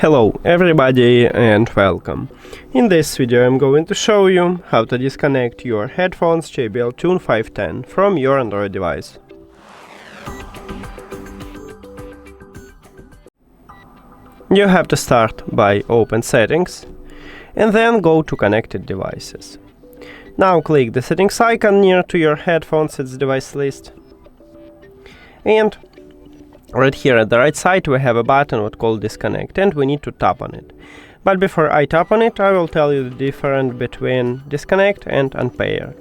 Hello everybody and welcome. In this video I'm going to show you how to disconnect your headphones JBL Tune 510 from your Android device. You have to start by open settings and then go to connected devices. Now click the settings icon near to your headphones at the device list, and right here at the right side we have a button what's called disconnect, and we need to tap on it. But before I tap on it, I will tell you the difference between disconnect and unpair.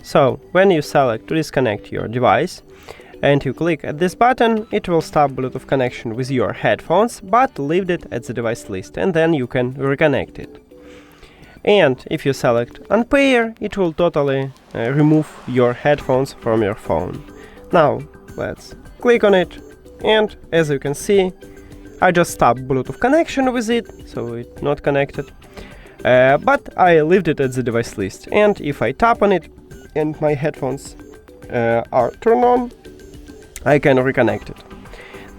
So when you select to disconnect your device and you click at this button, it will stop Bluetooth connection with your headphones, but leave it at the device list, and then you can reconnect it. And if you select unpair, it will totally remove your headphones from your phone. Now let's click on it, and as you can see, I just stopped Bluetooth connection with it, so it's not connected. But I left it at the device list, and if I tap on it and my headphones are turned on, I can reconnect it.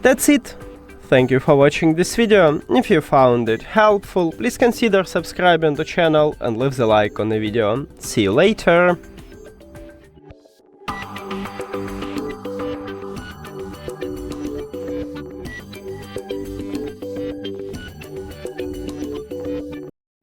That's it. Thank you for watching this video. If you found it helpful, please consider subscribing to the channel and leave the like on the video. See you later!